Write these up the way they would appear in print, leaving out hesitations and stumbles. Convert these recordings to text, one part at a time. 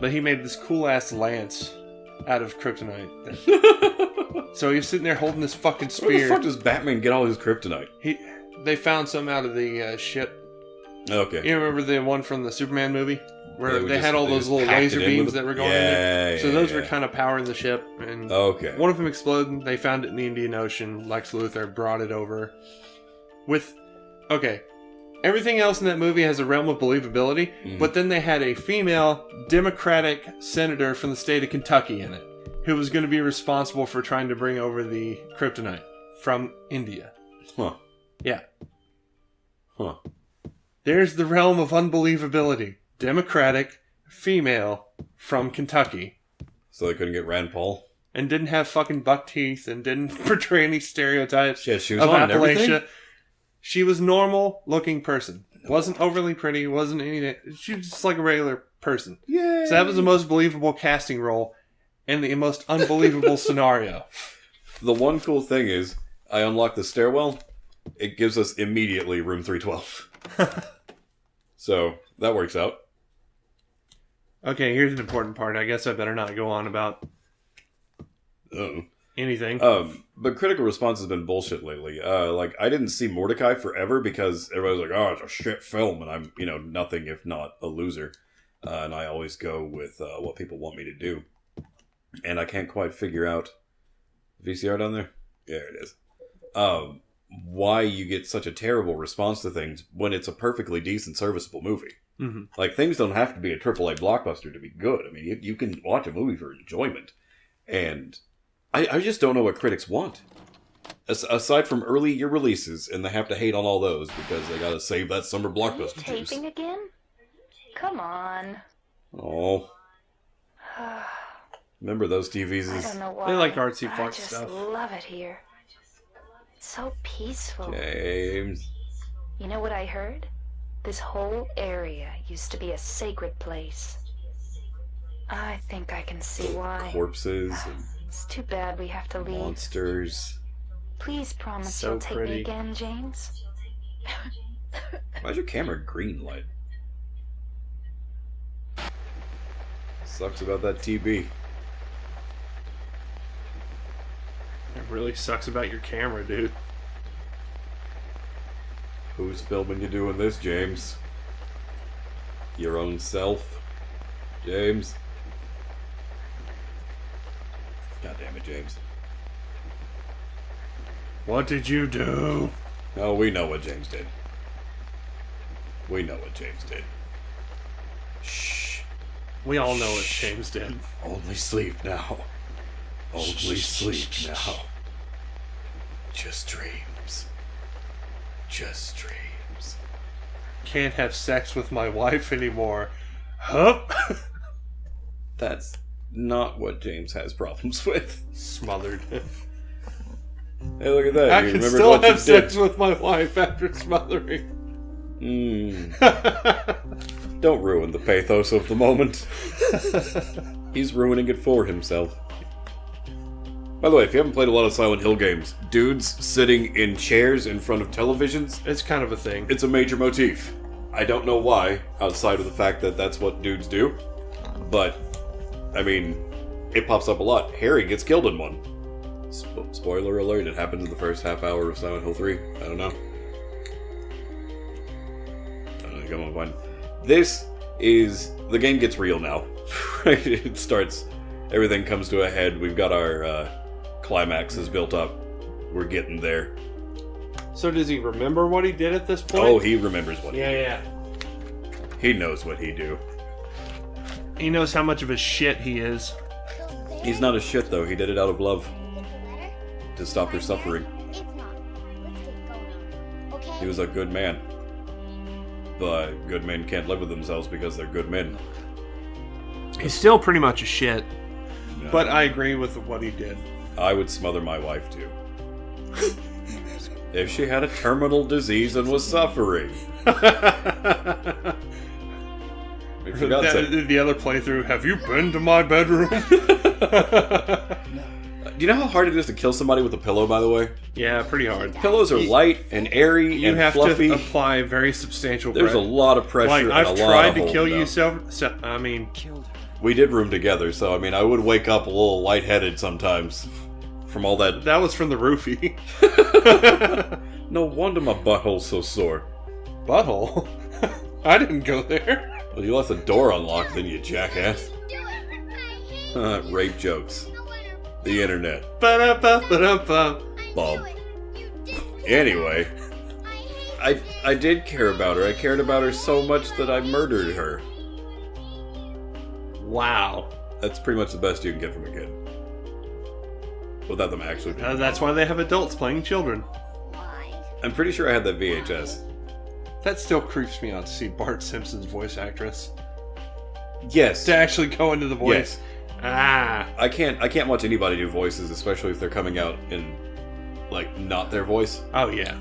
but he made this cool-ass lance out of kryptonite. So he's sitting there holding this fucking spear. Where the fuck does Batman get all his kryptonite? They found some out of the ship. Okay. You remember the one from the Superman movie? Where Yeah, they had all those little laser beams that were going in there. So those were kind of powering the ship. And one of them exploded. They found it in the Indian Ocean. Lex Luthor brought it over. Everything else in that movie has a realm of believability, but then they had a female Democratic senator from the state of Kentucky in it, who was going to be responsible for trying to bring over the kryptonite from India. Huh. Yeah. Huh. There's the realm of unbelievability. Democratic, female, from Kentucky. So they couldn't get Rand Paul? And didn't have fucking buck teeth and didn't portray any stereotypes Yeah, she was of on Appalachia. everything? She was normal looking person. Wasn't overly pretty, wasn't anything. She was just like a regular person. Yay! So that was the most believable casting role and the most unbelievable scenario. The one cool thing is, I unlock the stairwell, it gives us immediately room 312. So, that works out. Okay, here's an important part. I guess I better not go on about anything. But Critical Response has been bullshit lately. I didn't see Mordecai forever because everybody's like, oh, it's a shit film, and I'm, nothing if not a loser. And I always go with what people want me to do. And I can't quite figure out... VCR down there? Yeah, it is. Why you get such a terrible response to things when it's a perfectly decent, serviceable movie. Mm-hmm. Like, things don't have to be a AAA blockbuster to be good. I mean, you can watch a movie for enjoyment. And I just don't know what critics want. Aside from early year releases, and they have to hate on all those because they gotta save that summer blockbuster juice. Taping again? Come on. Oh. Remember those TVs? I don't know why. They like artsy I fart just stuff. love it here. It's so peaceful. James. You know what I heard? This whole area used to be a sacred place. I think I can see why. Corpses and It's too bad we have to leave. monsters. Please promise So you'll take pretty. me again, James. Why's your camera green light? Sucks about that TB. It really sucks about your camera, dude. Who's filming you doing this, James? Your own self? James? God damn it, James. What did you do? Oh, we know what James did. We know what James did. Shh. We all know what James did. Only sleep now. Only sleep now. Just dreams. Just dreams. Can't have sex with my wife anymore. Huh? That's not what James has problems with. Smothered. Hey, look at that. I You can remembered still what you have sex did. with my wife after smothering. Don't ruin the pathos of the moment. He's ruining it for himself. By the way, if you haven't played a lot of Silent Hill games, dudes sitting in chairs in front of televisions, It's kind of a thing. it's a major motif. I don't know why, outside of the fact that that's what dudes do. But, I mean, it pops up a lot. Harry gets killed in one. Spoiler alert, it happens in the first half hour of Silent Hill 3. I don't know. Come on, fine. This is... The game gets real now. Right? It starts... Everything comes to a head. We've got our climaxes built up. We're getting there. So does he remember what he did at this point? Oh, he remembers what he did. Yeah. He knows what he do. He knows how much of a shit he is. He's not a shit, though. He did it out of love. To stop her suffering. He was a good man. But good men can't live with themselves because they're good men. He's still pretty much a shit. No. But I agree with what he did. I would smother my wife, too. If she had a terminal disease and was suffering. For God's sake. The other playthrough, have you been to my bedroom? Do you know how hard it is to kill somebody with a pillow, by the way? Yeah, pretty hard. Pillows are light and airy You and have fluffy. to apply very substantial There's a pressure. lot of pressure Like, and I've a lot tried of to kill holding you up. We did room together, so I mean, I would wake up a little lightheaded sometimes from all that. That was from the roofie. No wonder my butthole's so sore. Butthole? I didn't go there. Well, you left the door unlocked, then you jackass. Rape jokes. The internet. Ba-da-ba-ba-da-ba. Bob. Anyway, I did care about her. I cared about her so much that I murdered her. Wow. That's pretty much the best you can get from a kid. Without them actually being That's why they have adults playing children. I'm pretty sure I had that VHS. That still creeps me out to see Bart Simpson's voice actress. Yes. To actually go into the voice. Yes. Ah. I can't watch anybody do voices, especially if they're coming out in, like, not their voice. Oh, yeah.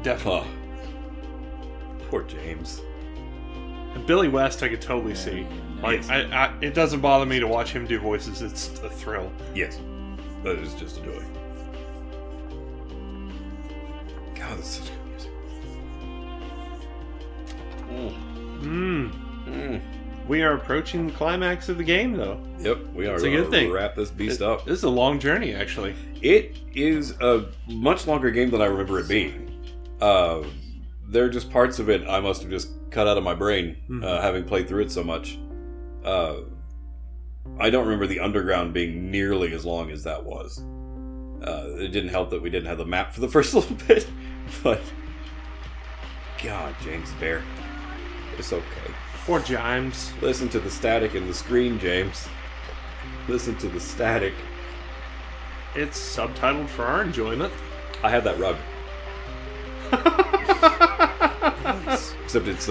Definitely. Poor James. And Billy West, I could totally see. Like, Yes. it doesn't bother me to watch him do voices. It's a thrill. Yes. That is just a joy. God, that's such good music. We are approaching the climax of the game, though. Yep, we are It's a going good thing. to wrap this beast up. This is a long journey, actually. It is a much longer game than I remember it being. There are just parts of it I must have just cut out of my brain, having played through it so much. I don't remember the underground being nearly as long as that was. It didn't help that we didn't have the map for the first little bit, but... God, James Bear. It's okay. Poor James. Listen to the static in the screen, James. Listen to the static. It's subtitled for our enjoyment. I have that rug. Except it's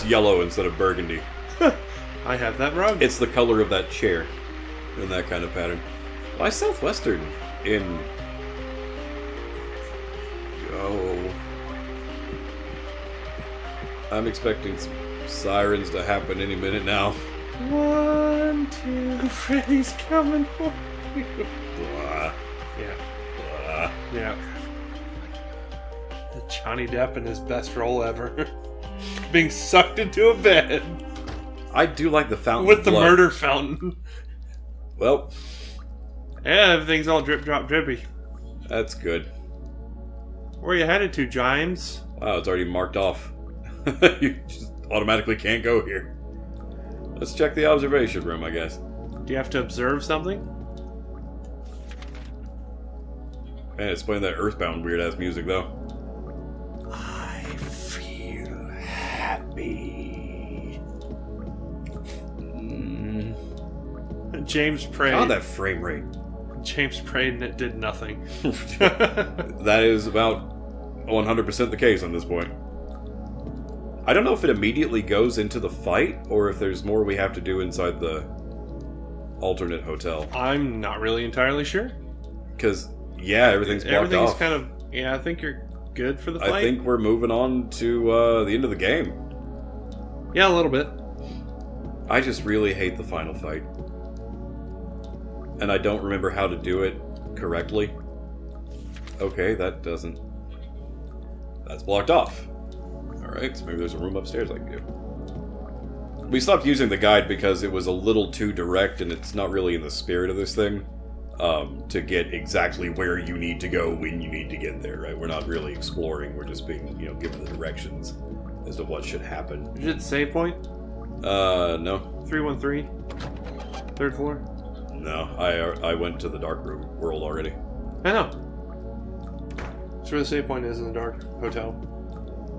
yellow instead of burgundy. I have that rug. It's the color of that chair in that kind of pattern. Why Southwestern in... Oh... I'm expecting some sirens to happen any minute now. 1, 2, Freddy's coming for you. Blah, Yeah. blah. Yeah. Johnny Depp in his best role ever. Being sucked into a bed. I do like the fountain With of the blood. murder fountain. Well, Yeah, everything's all drip, drop, drippy. that's good. Where you headed to, James? Wow, it's already marked off. You just automatically can't go here. Let's check the observation room, I guess. Do you have to observe something? Man, it's playing that Earthbound weird-ass music, though. I feel happy. James prayed. God, that frame rate. James prayed and it did nothing. That is about 100% the case on this point. I don't know if it immediately goes into the fight, or if there's more we have to do inside the alternate hotel. I'm not really entirely sure. Because, yeah, everything's blocked Everything's off. kind of... Yeah, I think you're good for the fight. I think we're moving on to the end of the game. Yeah, a little bit. I just really hate the final fight. And I don't remember how to do it correctly. Okay, that doesn't... That's blocked off. Alright, so maybe there's a room upstairs I can do. We stopped using the guide because it was a little too direct, and it's not really in the spirit of this thing to get exactly where you need to go when you need to get there, right? We're not really exploring, we're just being, given the directions as to what should happen. Is it the save point? No. 313? Third floor? No, I went to the dark room world already. I know. That's where the save point is in the dark hotel.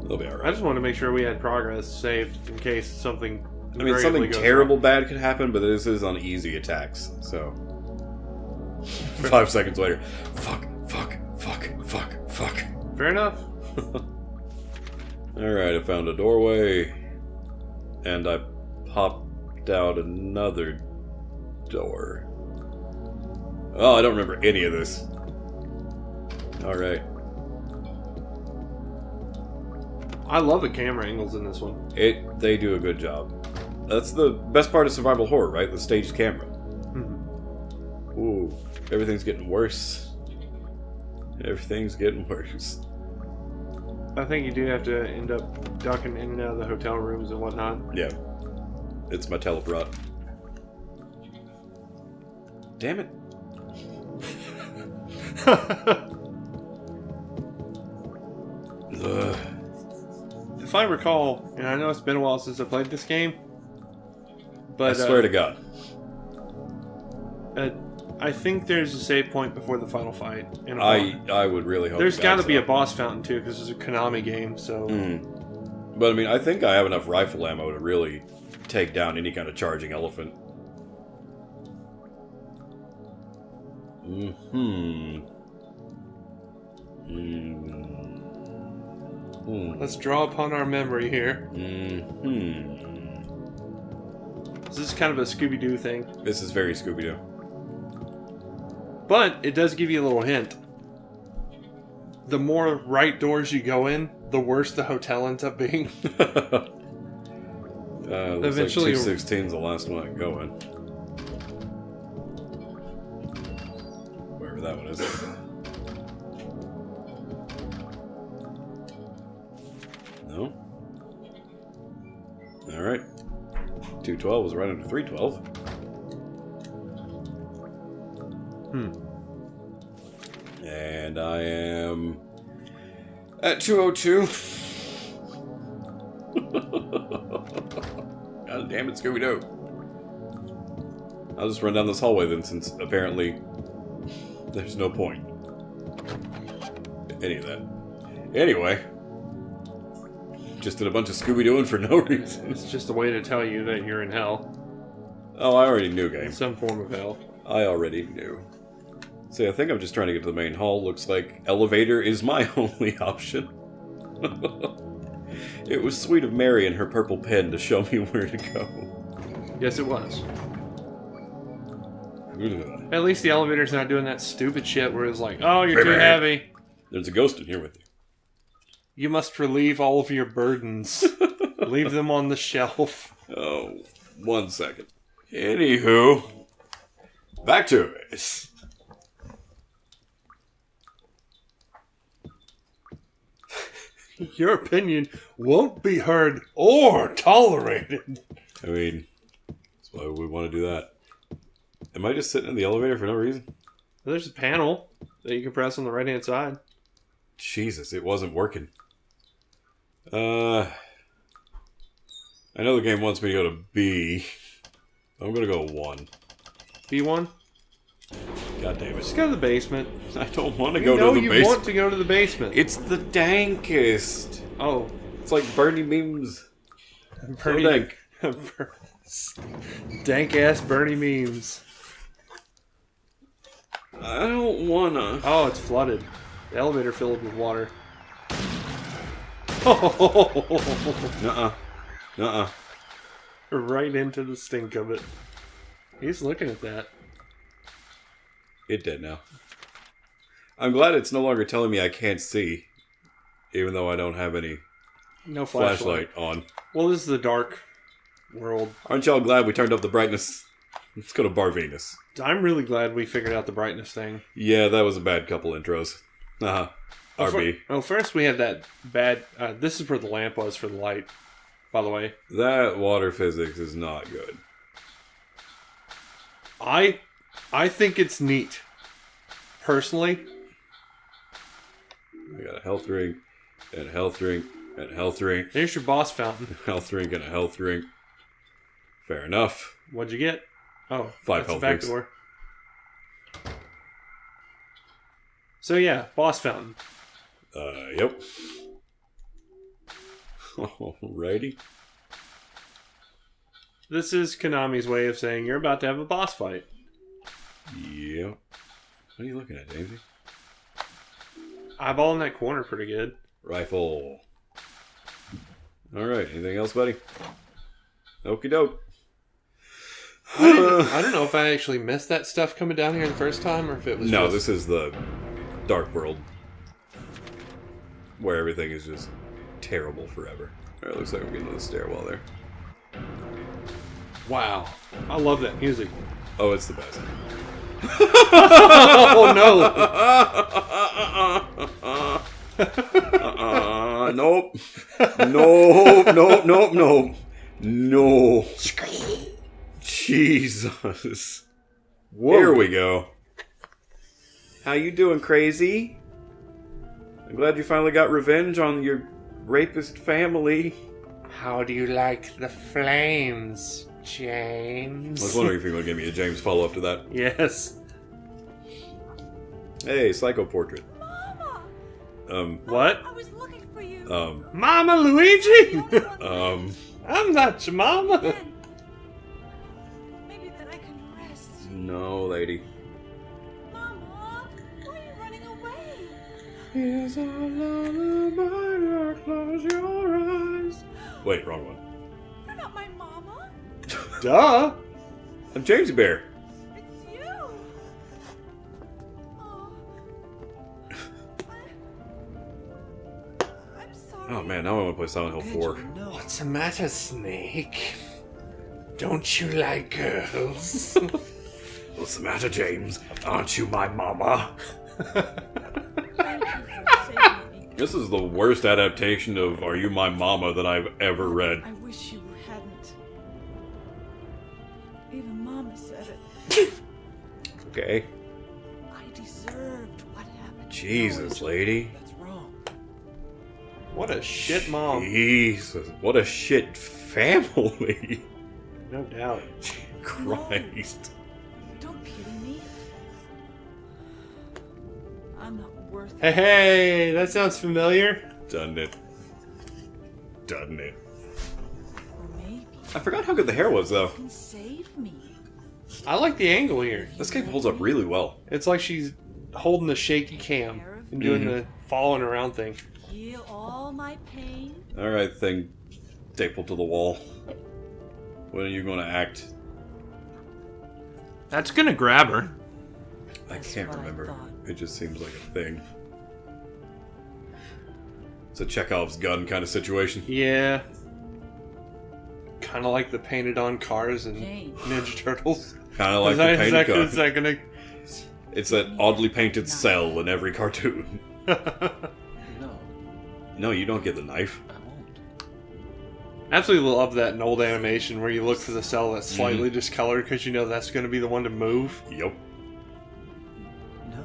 They'll be I alright. just wanted to make sure we had progress saved in case something... I mean, invariably something goes terrible wrong. bad could happen, but this is on easy attacks, so... 5 seconds later. Fuck. Fair enough. Alright, I found a doorway. And I popped out another door. Oh, I don't remember any of this. Alright. I love the camera angles in this one. They do a good job. That's the best part of survival horror, right? The staged camera. Ooh, everything's getting worse. Everything's getting worse. I think you do have to end up ducking in and out of the hotel rooms and whatnot. Yeah. It's my teleprot. Damn it. Ugh. If I recall, and I know it's been a while since I played this game, but I swear to God. I think there's a save point before the final fight. I would really hope there's got to be so. a boss fountain too, because it's a Konami game. So, But I mean, I think I have enough rifle ammo to really take down any kind of charging elephant. let's draw upon our memory here. This is kind of a Scooby-Doo thing. This is very Scooby-Doo. But it does give you a little hint. The more right doors you go in, the worse the hotel ends up being. Looks Eventually, like 216's the last one I can go in. Wherever that one is. No? Alright. 212 was right under 312. And I am at 202. God damn it, Scooby-Doo. I'll just run down this hallway then, since apparently there's no point in any of that. Anyway, just did a bunch of Scooby-Dooing for no reason. It's just a way to tell you that you're in hell. Oh, I already knew, game. Some form of hell. I already knew. See, I think I'm just trying to get to the main hall. Looks like elevator is my only option. It was sweet of Mary and her purple pen to show me where to go. Yes, it was. At least the elevator's not doing that stupid shit where it's like, oh, you're too heavy. There's a ghost in here with you. You must relieve all of your burdens. Leave them on the shelf. Oh, 1 second. Anywho, back to it. Your opinion won't be heard or tolerated. I mean, that's why we want to do that. Am I just sitting in the elevator for no reason? There's a panel that you can press on the right-hand side. Jesus, it wasn't working. I know the game wants me to go to B. I'm gonna go 1. B1? God damn it. Just go to the basement. I don't want to You go know to the you basement. want to go to the basement. It's the dankest. Oh. It's like Bernie memes. Bernie, dank. Dank-ass Bernie memes. I don't wanna. Oh, it's flooded. The elevator filled with water. Oh, Nuh-uh. Nuh-uh. right into the stink of it. He's looking at that. It did now. I'm glad it's no longer telling me I can't see, even though I don't have any No flashlight. on. Well, this is the dark world. Aren't y'all glad we turned up the brightness? Let's go to Bar Venus. I'm really glad we figured out the brightness thing. Yeah, that was a bad couple intros. RB. First we had that bad... this is where the lamp was for the light, by the way. That water physics is not good. I think it's neat. Personally. I got a health ring, and a health ring, and a health ring. There's your boss fountain. Health ring and a health ring. Fair enough. What'd you get? Oh, 5 that's health the back rings. door. So yeah, boss fountain. Yep. Alrighty. This is Konami's way of saying you're about to have a boss fight. Yep. What are you looking at, Daisy? Eyeballing that corner pretty good. Rifle. Alright, anything else, buddy? Okie doke. I don't know if I actually missed that stuff coming down here the first time, or if it was No, just... this is the dark world. Where everything is just terrible forever. Alright, looks like we're getting to the stairwell there. Wow. I love that music. Oh, it's the best. Oh no! Nope. Nope, nope, nope, nope. No. Jesus. Whoa. Here we go. How you doing, crazy? I'm glad you finally got revenge on your rapist family. How do you like the flames, James? I was wondering if you were going to give me a James follow-up to that. Yes. Hey, psycho portrait. Mama! What? I was looking for you. Mama Luigi? Um, I'm not your mama. Then, maybe then I can rest. no, lady. Mama, why are you running away? Here's a lullaby, close your eyes. Wait, wrong one. You're not my mama. Duh. I'm Jamesy Bear. It's you. Oh. I'm sorry. Oh man, now I want to play Silent Hill 4. What's the matter, Snake? Don't you like girls? What's the matter, James? Aren't you my mama? Thank you for saving me. This is the worst adaptation of Are You My Mama that I've ever read. I wish you hadn't. Even Mama said it. Okay. I deserved what happened. Jesus, lady. That's wrong. What a shit mom. Jesus, what a shit family. No doubt. Christ. Don't pity me. I'm not worth Hey, it. hey, that sounds familiar. Done it. Done it. Or maybe I forgot how good the hair was, though. you can save me. I like the angle here. This game holds up really well. It's like she's holding the shaky cam and doing the falling around thing. Heal all my pain. Alright, thing stapled to the wall. When are you going to act? That's gonna grab her. I That's can't what I remember. thought. It just seems like a thing. It's a Chekhov's gun kind of situation. Yeah. Kind of like the painted on cars and James. Ninja Turtles. Kind of like Is the that- painted gun. is that gonna... It's that oddly painted cell in every cartoon. No, No, you don't get the knife. I won't. Absolutely love that in old animation where you look for the cell that's slightly discolored because you know that's going to be the one to move. Yep. No.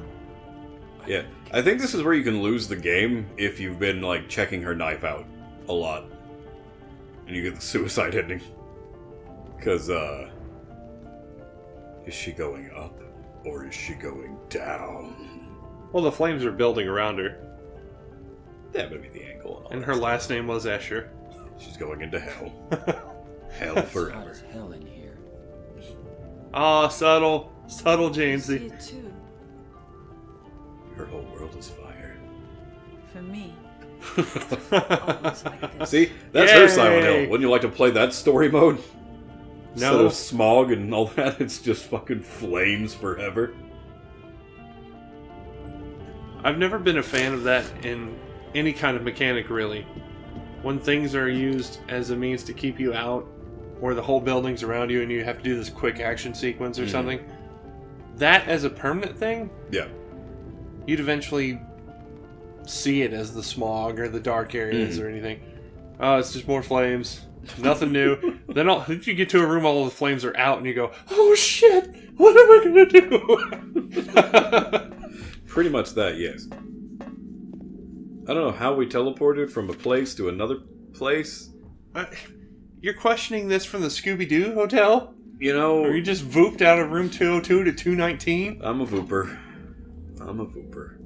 Yeah. I think this is where you can lose the game if you've been, like, checking her knife out a lot. And you get the suicide ending. Because, is she going up? Or is she going down? Well, the flames are building around her. That would be the angle. And all And that her stuff. last name was Escher. She's going into hell. Hell It's hot forever. as hell in here. Ah, subtle. Subtle, I see Jamesy. it too. Her whole world is fire. For me. Always like this. See? That's her Yay! Silent Hill. Wouldn't you like to play that story mode? Instead No. of smog and all that, it's just fucking flames forever. I've never been a fan of that in any kind of mechanic, really. When things are used as a means to keep you out, or the whole building's around you and you have to do this quick action sequence or something, that as a permanent thing, Yeah. you'd eventually see it as the smog or the dark areas or anything. Oh, it's just more flames. Nothing new. Then you get to a room, all the flames are out, and you go, "Oh shit! What am I gonna do?" Pretty much that, yes. I don't know how we teleported from a place to another place. You're questioning this from the Scooby-Doo hotel? You know, Or you just vooped out of room 202 to 219? I'm a Vooper. I'm a Vooper.